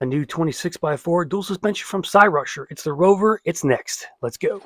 A new 26x4 dual suspension from Cyrusher. It's the Rover. It's next. Let's go.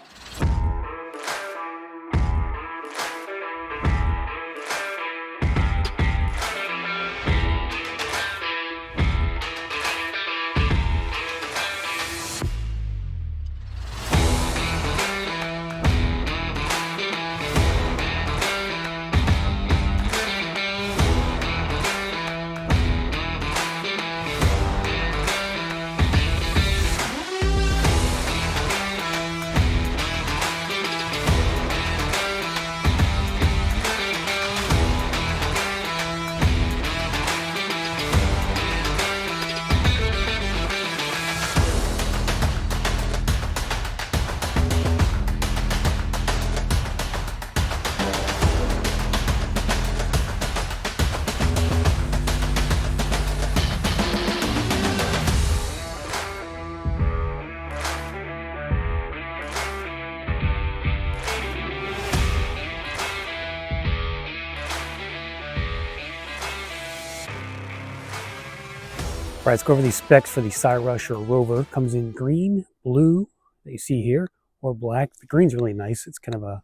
All right, let's go over these specs for the Cyrusher Rover. Comes in green, blue, that you see here, or black. The green's really nice. It's kind of a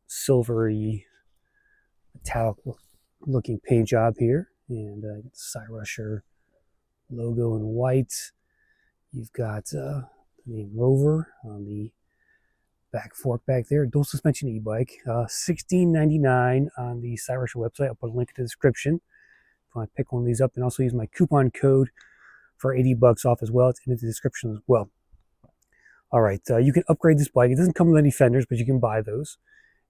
silvery, metallic looking paint job here. And the Cyrusher logo in white. You've got the name Rover on the back fork back there. Dual suspension e-bike. $16.99 on the Cyrusher website. I'll put a link in the description. If you want to pick one of these up, and also use my coupon code for $80 off as well. It's in the description as well. All right, you can upgrade this bike. It doesn't come with any fenders, but you can buy those.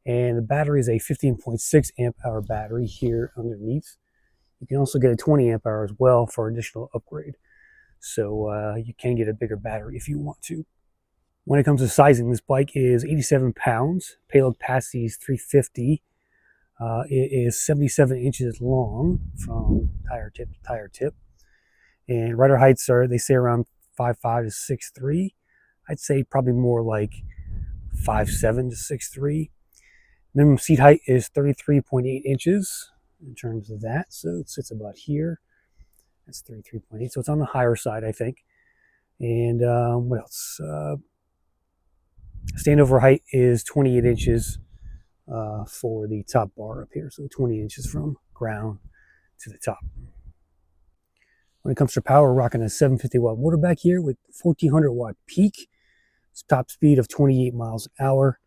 And the battery is a 15.6 amp hour battery here underneath. You can also get a 20 amp hour as well for additional upgrade. So you can get a bigger battery if you want to. When it comes to sizing, this bike is 87 pounds. Payload capacity is 350. It is 77 inches long from tire tip to tire tip. And rider heights are, they say, around 5'5" to 6'3". I'd say probably more like 5'7" to 6'3". Minimum seat height is 33.8 inches in terms of that. So it sits about here. That's 33.8. So it's on the higher side, I think. And what else? Standover height is 28 inches. For the top bar up here, so 20 inches from ground to the top. When it comes to power, we're rocking a 750 watt motor back here with 1400 watt peak. It's top speed of 28 miles an hour.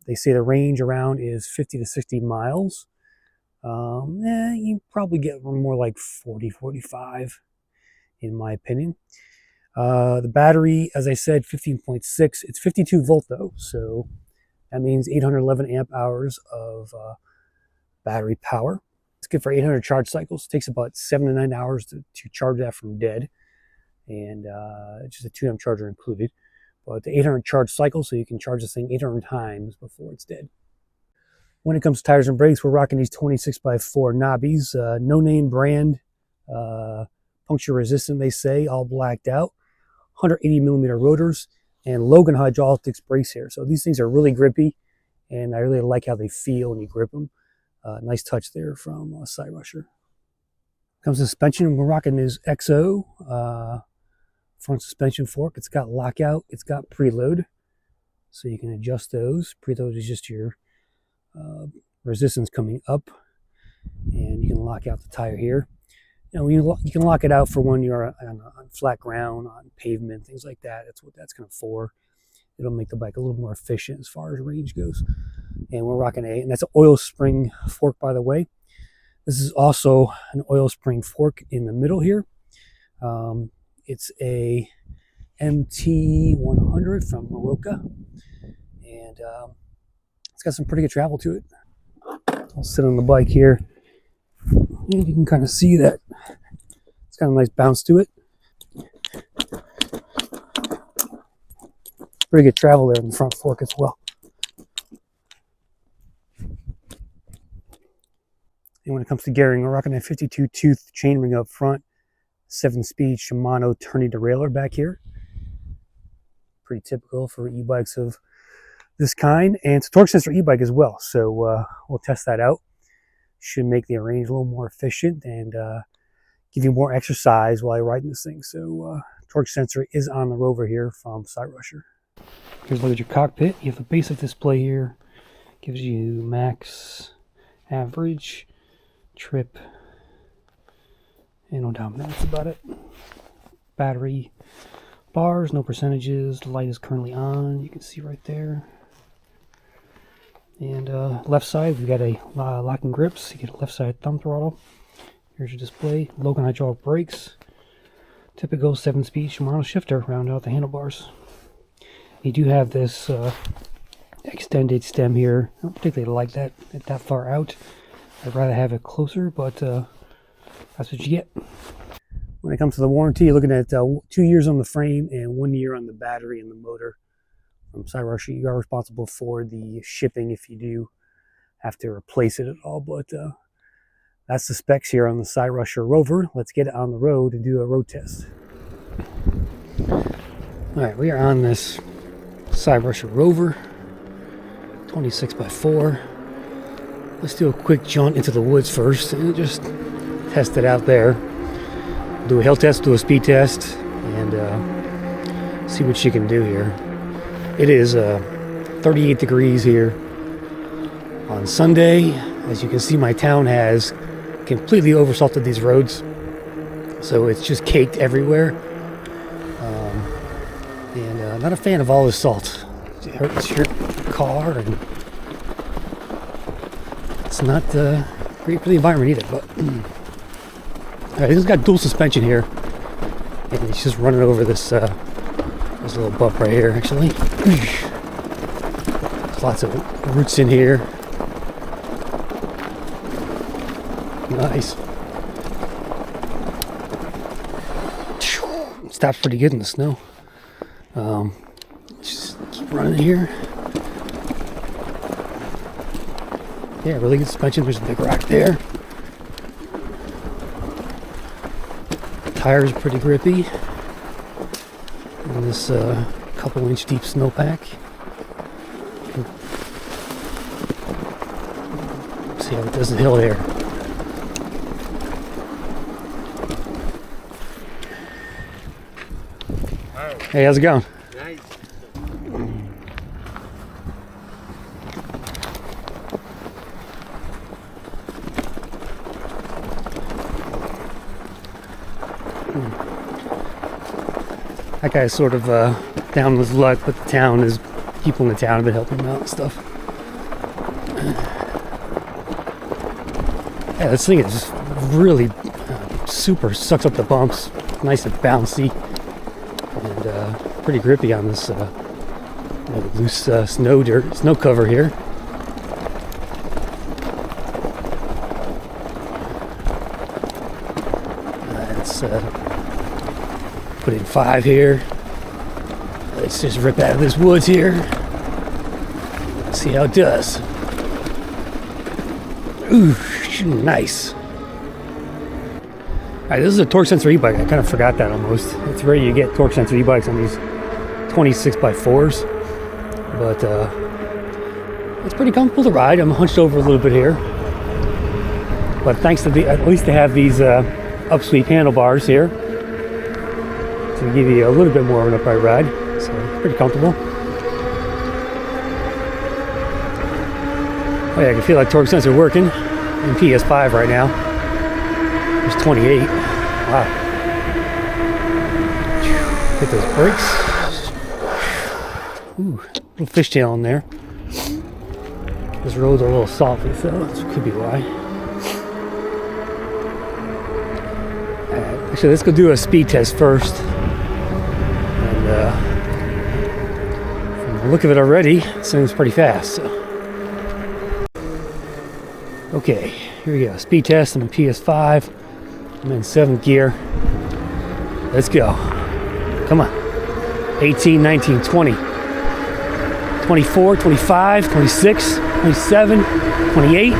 They say the range around is 50 to 60 miles. You probably get more like 40, 45 in my opinion. The battery, as I said, 15.6. It's 52 volt though, so that means 811 amp hours of battery power. It's good for 800 charge cycles. It takes about 7 to 9 hours to charge that from dead. And it's just a 2 amp charger included. But the 800 charge cycles, so you can charge this thing 800 times before it's dead. When it comes to tires and brakes, we're rocking these 26x4 knobbies. No name brand, puncture resistant, they say, all blacked out. 180 millimeter rotors. And Logan hydraulics brakes here. So these things are really grippy, and I really like how they feel when you grip them. Nice touch there from Cyrusher. Comes to suspension, we're rocking this XO front suspension fork. It's got lockout, it's got preload, so you can adjust those. Preload is just your resistance coming up, and you can lock out the tire here. You can lock it out for when you're on flat ground, on pavement, things like that. That's what that's kind of for. It'll make the bike a little more efficient as far as range goes. And we're rocking and that's an oil spring fork, by the way. This is also an oil spring fork in the middle here. It's a MT100 from Maroka, and it's got some pretty good travel to it. I'll sit on the bike here, and you can kind of see that it's got a nice bounce to it. Pretty good travel there in the front fork as well. And when it comes to gearing, we're rocking a 52 tooth chainring up front, 7-speed Shimano tourney derailleur back here. Pretty typical for e-bikes of this kind, and it's a torque sensor e-bike as well, so we'll test that out. Should make the range a little more efficient and give you more exercise while you're riding this thing. So torque sensor is on the Rover here from Cyrusher. Here's a look at your cockpit. You have the basic display here. Gives you max, average, trip, and odometer. That's about it. Battery, bars, no percentages. The light is currently on. You can see right there. And left side, we've got a locking grips. You get a left side thumb throttle. Here's your display. Logan hydraulic brakes. Typical 7-speed Shimano shifter. Round out the handlebars. You do have this extended stem here. I don't particularly like that far out. I'd rather have it closer, but that's what you get. When it comes to the warranty, you're looking at 2 years on the frame and 1 year on the battery and the motor. From Cyrusher, you are responsible for the shipping if you do have to replace it at all, but that's the specs here on the Cyrusher Rover. Let's get it on the road and do a road test. Alright, we are on this Cyrusher Rover 26x4. Let's do a quick jaunt into the woods first and just test it out there. Do a hill test, do a speed test, and see what she can do here. It is 38 degrees here on Sunday. As you can see, my town has completely oversalted these roads, so it's just caked everywhere. And not a fan of all this salt. It hurts your car, and it's not great for the environment either. But alright, this has got dual suspension here, and it's just running over this little bump right here. Actually, there's lots of roots in here. Nice. Stops pretty good in the snow. Just keep running here. Yeah, really good suspension. There's a big rock there. Tires are pretty grippy. And this couple-inch deep snowpack. See how it does the hill there. Hey, how's it going? Nice. That guy's sort of down with luck, but the town is, people in the town have been helping him out and stuff. Yeah, this thing is just really super, sucks up the bumps. Nice and bouncy. And pretty grippy on this loose snow cover here. Let's put in 5 here. Let's just rip out of this woods here. See how it does. Ooh, nice. Alright, this is a torque sensor e-bike. I kind of forgot that almost. It's rare you get torque sensor e-bikes on these 26x4s. But it's pretty comfortable to ride. I'm hunched over a little bit here. But thanks to at least to have these upsweep handlebars here to give you a little bit more of an upright ride. So it's pretty comfortable. Oh yeah, I can feel that torque sensor working in PS5 right now. There's 28. Wow. Hit those brakes. Ooh, little fishtail in there. This road's a little salty, so that could be why. Actually, let's go do a speed test first. And from the look of it already, it seems pretty fast. So. Okay, here we go. Speed test. I'm in PS5. I'm in 7th gear. Let's go. Come on. 18, 19, 20, 24, 25, 26, 27, 28,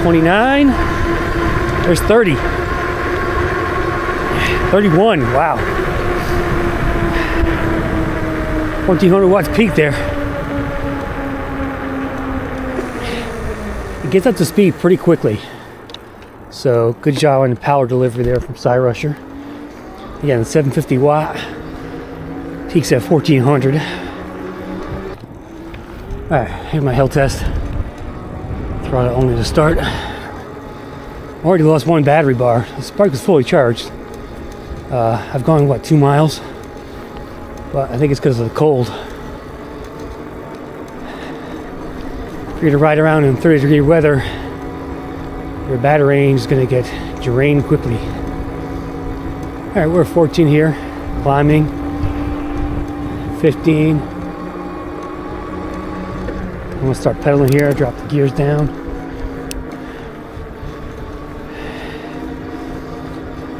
29. There's 30. 31. Wow. 1400 watts peak there. It gets up to speed pretty quickly. So good job on the power delivery there from Cyrusher. Again, 750 watt, peaks at 1400. Alright, here's my hill test. Throttle only to start. Already lost one battery bar. This bike was fully charged. I've gone, what, 2 miles? But I think it's because of the cold. If you're to ride around in 30-degree weather, your battery range is going to get drained quickly. Alright, we're at 14 here. Climbing. 15. I'm going to start pedaling here. Drop the gears down.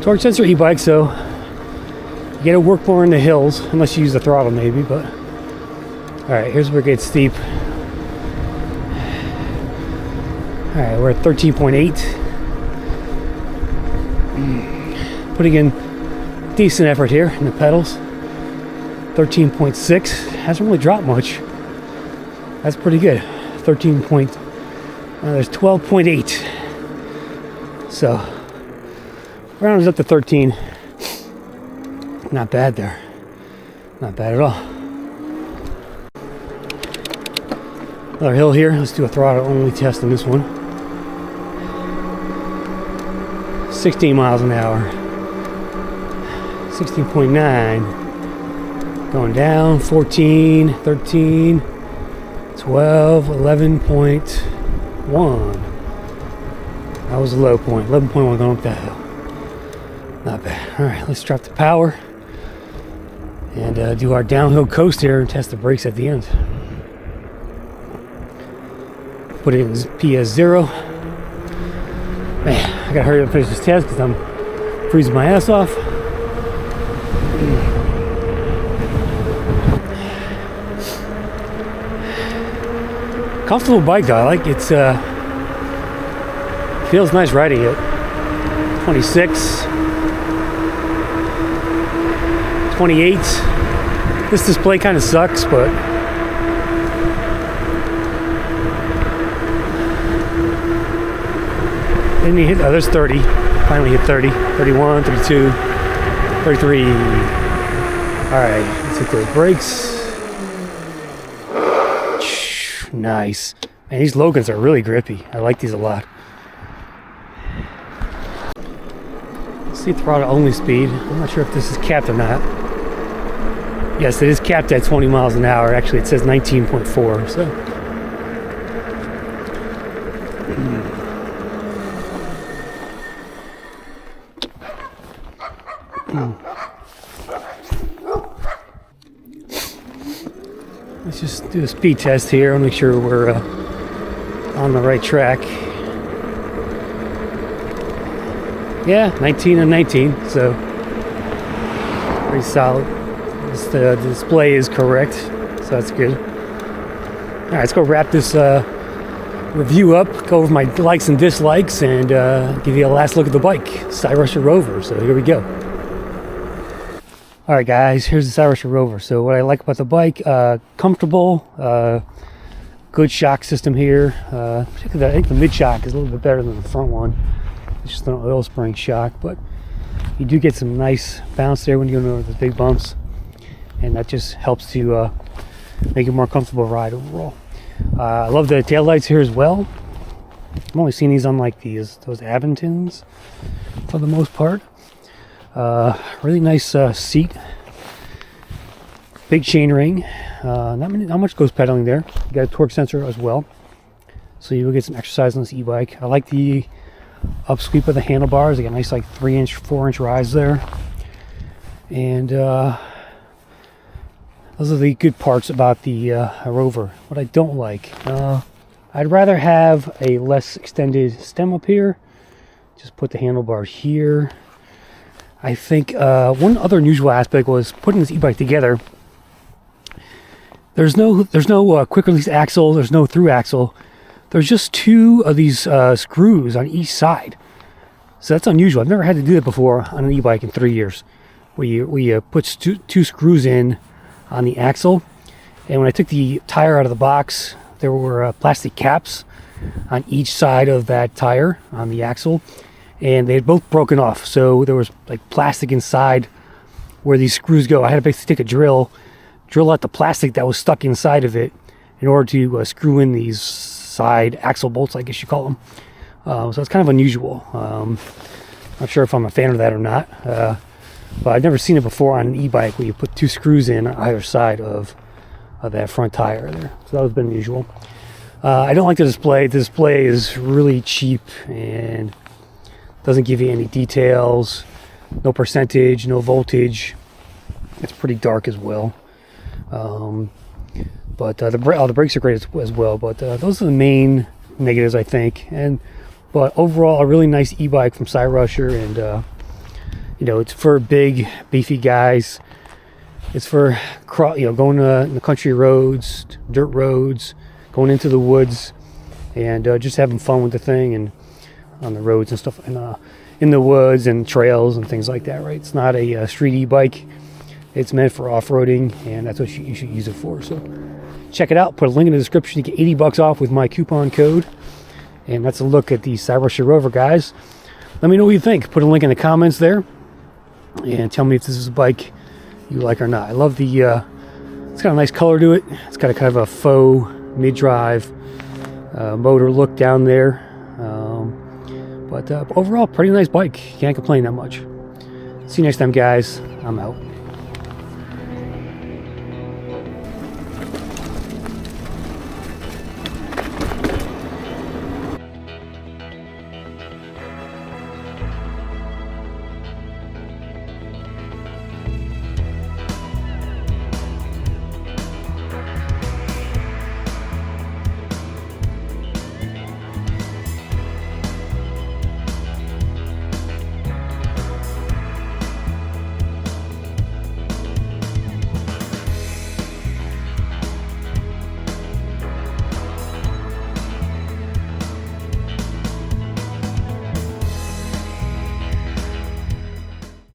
Torque sensor e-bike, so you gotta work more in the hills, unless you use the throttle maybe, but alright, here's where it gets steep. Alright, we're at 13.8. Putting in decent effort here in the pedals. 13.6. Hasn't really dropped much. That's pretty good. 13 point. There's 12.8. So rounds up to 13. Not bad there. Not bad at all. Another hill here. Let's do a throttle only test on this one. 16 miles an hour. 16.9. Going down. 14, 13, 12, 11.1. That was a low point. 11.1 going up that hill. Not bad. Alright, let's drop the power and do our downhill coast here and test the brakes at the end. Put it in PS0. Man, I gotta hurry up and finish this test because I'm freezing my ass off. Comfortable bike though. I like it. Feels nice riding it. 26. 28. This display kind of sucks, but then you hit, oh, there's 30. Finally hit 30, 31, 32, 33. Alright, let's hit those brakes. Nice. And these Logans are really grippy. I like these a lot. Let's see throttle only speed. I'm not sure if this is capped or not. Yes, it is capped at 20 miles an hour. Actually, it says 19.4. So. Let's just do a speed test here. I'll make sure we're on the right track. Yeah, 19 and 19. So, pretty solid. The display is correct, so that's good. All right, let's go wrap this review up, go over my likes and dislikes, and give you a last look at the bike, Cyrusher Rover. So here we go. All right, guys, here's the Cyrusher Rover. So what I like about the bike, comfortable, good shock system here. Particularly, I think the mid shock is a little bit better than the front one. It's just an oil spring shock, but you do get some nice bounce there when you go over the big bumps. And that just helps to make it a more comfortable ride overall. I love the taillights here as well. I've only seen these on like those Aventons for the most part. Really nice seat. Big chain ring. Not much goes pedaling there. You got a torque sensor as well, so you will get some exercise on this e-bike. I like the up sweep of the handlebars. They got nice like 3-inch, 4-inch rise there, and those are the good parts about the Rover. What I don't like, I'd rather have a less extended stem up here. Just put the handlebars here. I think one other unusual aspect was putting this e-bike together. There's no quick release axle. There's no through axle. There's just 2 of these screws on each side. So that's unusual. I've never had to do that before on an e-bike in 3 years. Where you put two screws in on the axle, and when I took the tire out of the box, there were plastic caps on each side of that tire on the axle, and they had both broken off. So there was like plastic inside where these screws go. I had to basically take a drill out the plastic that was stuck inside of it in order to screw in these side axle bolts, I guess you call them. So it's kind of unusual. Not sure if I'm a fan of that or not, but I've never seen it before on an e-bike where you put 2 screws in on either side of that front tire there. So that was a bit unusual. I don't like the display. The display is really cheap and doesn't give you any details, no percentage, no voltage. It's pretty dark as well. But the brakes are great as well. But those are the main negatives, I think. But overall, a really nice e-bike from Cyrusher, and you know, it's for big, beefy guys. It's for going to the country roads, dirt roads, going into the woods, and just having fun with the thing, and on the roads and stuff, and in the woods and trails and things like that. Right? It's not a street e-bike. It's meant for off-roading, and that's what you should use it for. So check it out. Put a link in the description. You get $80 off with my coupon code. And that's a look at the Cyrusher Rover, guys. Let me know what you think. Put a link in the comments there, and tell me if this is a bike you like or not. I love the, it's got a nice color to it. It's got a kind of a faux mid-drive motor look down there. But overall, pretty nice bike. Can't complain that much. See you next time, guys. I'm out.